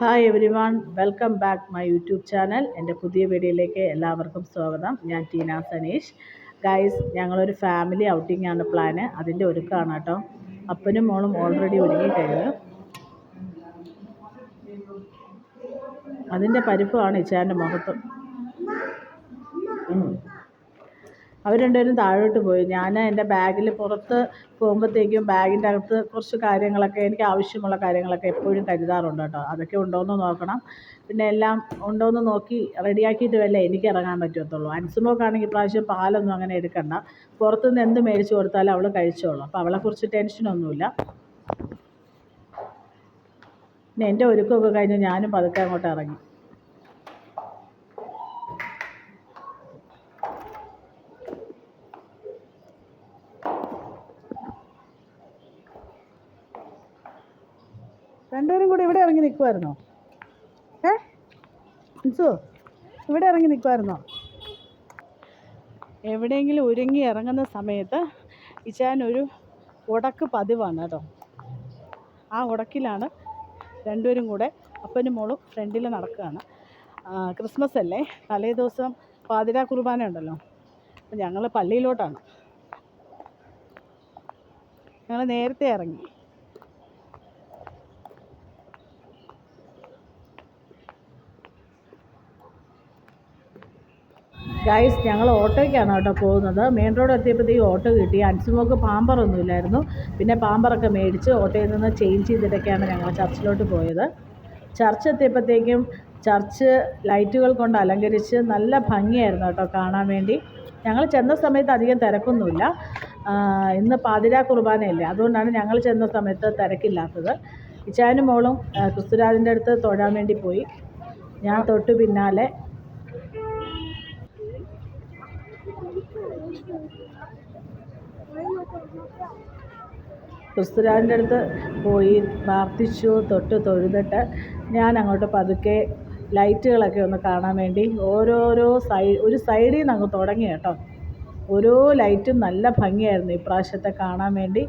Hi every one, welcome back my YouTube channel. എൻ്റെ പുതിയ വീഡിയോയിലേക്ക് എല്ലാവർക്കും സ്വാഗതം. ഞാൻ ടീന സനീഷ്. ഗൈസ്, ഞങ്ങളൊരു ഫാമിലി ഔട്ടിംഗ് ആണ് പ്ലാന്. അതിൻ്റെ ഒരുക്കമാണ് കേട്ടോ. അപ്പനും മോളും ഓൾറെഡി ഒരുങ്ങിക്കഴിഞ്ഞു. അതിൻ്റെ പരിപ്പാണ് ഇച്ചാൻ്റെ മുഖത്ത്. അവർ രണ്ടുപേരും താഴോട്ട് പോയി. ഞാൻ എൻ്റെ ബാഗിൽ പുറത്ത് പോകുമ്പോഴത്തേക്കും ബാഗിൻ്റെ അകത്ത് കുറച്ച് കാര്യങ്ങളൊക്കെ, എനിക്ക് ആവശ്യമുള്ള കാര്യങ്ങളൊക്കെ എപ്പോഴും കരുതാറുണ്ട് കേട്ടോ. അതൊക്കെ ഉണ്ടോയെന്ന് നോക്കണം. പിന്നെ എല്ലാം ഉണ്ടോയെന്ന് നോക്കി റെഡിയാക്കിയിട്ട് വല്ലേ എനിക്ക് ഇറങ്ങാൻ പറ്റത്തുള്ളൂ. അൻസുമോക്കാണെങ്കിൽ ഇപ്രാവശ്യം പാലൊന്നും അങ്ങനെ എടുക്കണ്ട. പുറത്തുനിന്ന് എന്ത് മേടിച്ച് കൊടുത്താലും അവൾ കഴിച്ചോളൂ. അപ്പോൾ അവളെക്കുറിച്ച് ടെൻഷനൊന്നുമില്ല. പിന്നെ എൻ്റെ ഒരുക്കമൊക്കെ കഴിഞ്ഞ് ഞാനും പതുക്കെ അങ്ങോട്ട് ഇറങ്ങി. രണ്ടുപേരും കൂടി ഇവിടെ ഇറങ്ങി നിൽക്കുമായിരുന്നോ? അൻസു, ഇവിടെ ഇറങ്ങി നിൽക്കുമായിരുന്നോ? എവിടെയെങ്കിലും ഒരുങ്ങി ഇറങ്ങുന്ന സമയത്ത് ഇച്ചാനൊരു ഉടക്ക് പതിവാണ് കേട്ടോ. ആ ഉടക്കിലാണ് രണ്ടുപേരും കൂടെ, അപ്പനും മോളും ഫ്രണ്ടിൽ നടക്കുകയാണ്. ക്രിസ്മസ് അല്ലേ, തലേ ദിവസം പാതിരാ കുർബാന ഉണ്ടല്ലോ. അപ്പം ഞങ്ങൾ പള്ളിയിലോട്ടാണ്. ഞങ്ങൾ നേരത്തെ ഇറങ്ങി. ഗൈസ്, ഞങ്ങൾ ഓട്ടോയ്ക്കാണ് കേട്ടോ പോകുന്നത്. മെയിൻ റോഡ് എത്തിയപ്പോഴത്തേക്കും ഓട്ടോ കിട്ടി. അൻസുമോക്ക് പാമ്പറൊന്നും ഇല്ലായിരുന്നു. പിന്നെ പാമ്പറൊക്കെ മേടിച്ച് ഓട്ടോയിൽ നിന്ന് ചേഞ്ച് ചെയ്തിട്ടൊക്കെയാണ് ഞങ്ങൾ ചർച്ചിലോട്ട് പോയത്. ചർച്ച് എത്തിയപ്പോഴത്തേക്കും ചർച്ച് ലൈറ്റുകൾ കൊണ്ട് അലങ്കരിച്ച് നല്ല ഭംഗിയായിരുന്നു കേട്ടോ കാണാൻ വേണ്ടി. ഞങ്ങൾ ചെന്ന സമയത്ത് അധികം തിരക്കൊന്നുമില്ല. ഇന്ന് പാതിരാ കുർബാനയല്ലേ, അതുകൊണ്ടാണ് ഞങ്ങൾ ചെന്ന സമയത്ത് തിരക്കില്ലാത്തത്. ഇച്ചാനും മോളും ക്രിസ്തുരാജിൻ്റെ അടുത്ത് തൊഴാൻ വേണ്ടി പോയി. ഞാൻ തൊട്ട് പിന്നാലെ. ക്രിസ്തുരാജിൻ്റെ അടുത്ത് പോയി പ്രാർത്ഥിച്ചു, തൊഴുതിട്ട് ഞാൻ അങ്ങോട്ട് പതുക്കെ ലൈറ്റുകളൊക്കെ ഒന്ന് കാണാൻ വേണ്ടി ഒരു സൈഡിൽ നിന്ന് അങ്ങ് തുടങ്ങി കേട്ടോ. ഓരോ ലൈറ്റും നല്ല ഭംഗിയായിരുന്നു ഇപ്രാവശ്യത്തെ കാണാൻ വേണ്ടി.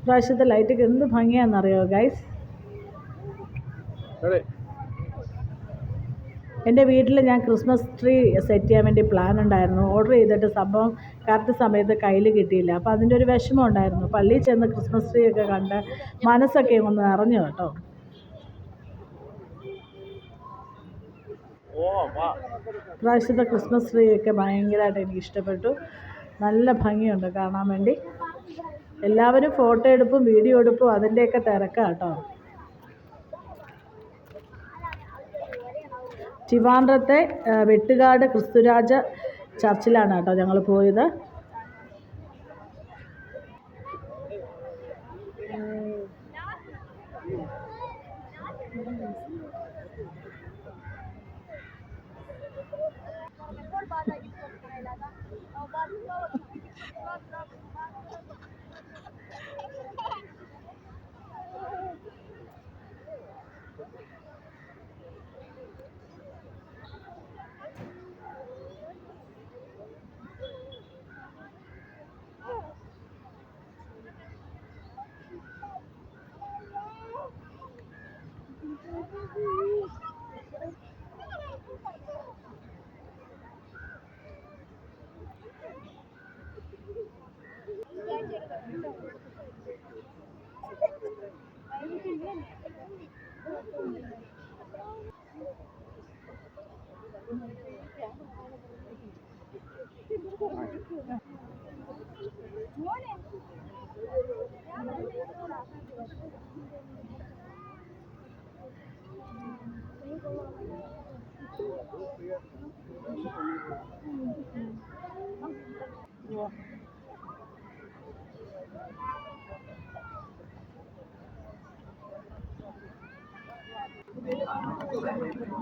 ഇപ്രാവശ്യത്തെ ലൈറ്റൊക്കെ എന്ത് ഭംഗിയാണെന്നറിയോ ഗൈസ്. എൻ്റെ വീട്ടിൽ ഞാൻ ക്രിസ്മസ് ട്രീ സെറ്റ് ചെയ്യാൻ വേണ്ടി പ്ലാൻ ഉണ്ടായിരുന്നു. ഓർഡർ ചെയ്തിട്ട് സംഭവം കറക്റ്റ് സമയത്ത് കയ്യിൽ കിട്ടിയില്ല. അപ്പോൾ അതിൻ്റെ ഒരു വിഷമം ഉണ്ടായിരുന്നു. പള്ളിയിൽ ചെന്ന് ക്രിസ്മസ് ട്രീ ഒക്കെ കണ്ട് മനസ്സൊക്കെ ഒന്ന് നിറഞ്ഞു കേട്ടോ. ഇപ്രാവശ്യത്തെ ക്രിസ്മസ് ട്രീ ഒക്കെ ഭയങ്കരമായിട്ട് എനിക്ക് ഇഷ്ടപ്പെട്ടു. നല്ല ഭംഗിയുണ്ട് കാണാൻ വേണ്ടി. എല്ലാവരും ഫോട്ടോ എടുപ്പും വീഡിയോ എടുപ്പും അതിൻ്റെയൊക്കെ തിരക്കാണ് കേട്ടോ. ട്രിവാൻഡ്രത്തെ വെട്ടുകാട് ക്രിസ്തുരാജ ചർച്ചിലാണ് കേട്ടോ ഞങ്ങൾ പോയത്.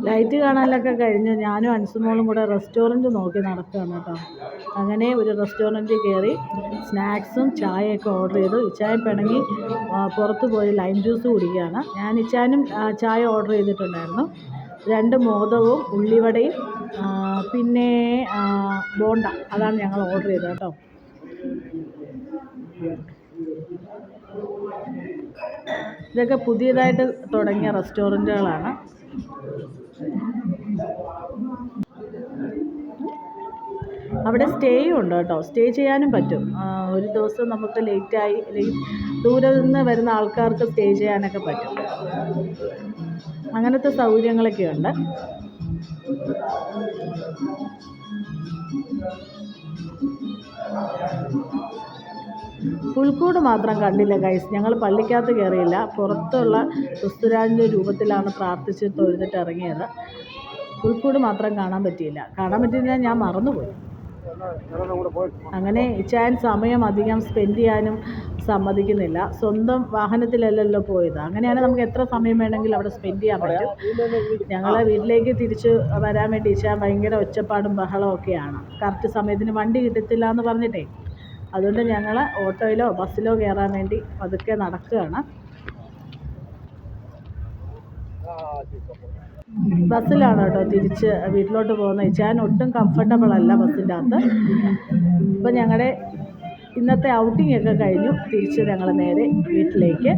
ലൈറ്റ് കാണാനൊക്കെ കഴിഞ്ഞ് ഞാനും അൻസുമോളും കൂടെ റെസ്റ്റോറൻറ്റ് നോക്കി നടക്കുകയാണ് കേട്ടോ. അങ്ങനെ ഒരു റെസ്റ്റോറൻറ്റിൽ കയറി സ്നാക്സും ചായയൊക്കെ ഓർഡർ ചെയ്തു. ഇച്ചായൻ പിണങ്ങി പുറത്ത് പോയി ലൈം ജ്യൂസ് കുടിക്കുകയാണ്. ഇച്ചാനും ചായ ഓർഡർ ചെയ്തിട്ടുണ്ടായിരുന്നു. 2 മോദകവും ഉള്ളിവടയും പിന്നെ ബോണ്ട, അതാണ് ഞങ്ങൾ ഓർഡർ ചെയ്തത് കേട്ടോ. ഇതൊക്കെ പുതിയതായിട്ട് തുടങ്ങിയ റെസ്റ്റോറൻറ്റുകളാണ്. അവിടെ സ്റ്റേയും ഉണ്ട് കേട്ടോ. സ്റ്റേ ചെയ്യാനും പറ്റും. ഒരു ദിവസം നമുക്ക് ദൂരെ നിന്ന് വരുന്ന ആൾക്കാർക്ക് സ്റ്റേ ചെയ്യാനൊക്കെ പറ്റും. അങ്ങനത്തെ സൗകര്യങ്ങളൊക്കെ ഉണ്ട്. പുൽക്കൂട് മാത്രം കണ്ടില്ല ഗൈസ്. ഞങ്ങൾ പള്ളിക്കകത്ത് കയറിയില്ല. പുറത്തുള്ള ക്രിസ്തുരാജിൻ്റെ രൂപത്തിലാണ് പ്രാർത്ഥിച്ച് തൊഴുതിട്ട് ഇറങ്ങിയത്. പുൽക്കൂട് മാത്രം കാണാൻ പറ്റിയില്ല. ഞാൻ മറന്നുപോയി. അങ്ങനെ ഇച്ചായൻ സമയം അധികം സ്പെൻഡ് ചെയ്യാനും സമ്മതിക്കുന്നില്ല. സ്വന്തം വാഹനത്തിലല്ലല്ലോ പോയത്. അങ്ങനെയാണെങ്കിൽ നമുക്ക് എത്ര സമയം വേണമെങ്കിലും അവിടെ സ്പെൻഡ് ചെയ്യാൻ പറ്റും. ഞങ്ങൾ വീട്ടിലേക്ക് തിരിച്ച് വരാൻ വേണ്ടി ഇച്ചായൻ ഭയങ്കര ഒച്ചപ്പാടും ബഹളവും ഒക്കെയാണ്. കറക്റ്റ് സമയത്തിന് വണ്ടി കിട്ടത്തില്ല എന്ന് പറഞ്ഞിട്ടേ. അതുകൊണ്ട് ഞങ്ങൾ ഓട്ടോയിലോ ബസ്സിലോ കയറാൻ വേണ്ടി പതുക്കെ നടക്കുകയാണ്. ബസ്സിലാണ് കേട്ടോ തിരിച്ച് വീട്ടിലോട്ട് പോകുന്നത്. ഇച്ചായൻ ഒട്ടും കംഫർട്ടബിൾ അല്ല ബസ്സിൻ്റെ അകത്ത്. ഇപ്പം ഞങ്ങളുടെ ഇന്നത്തെ ഔട്ടിംഗ് ഒക്കെ കഴിഞ്ഞു. തിരിച്ച് ഞങ്ങൾ നേരെ വീട്ടിലേക്ക്.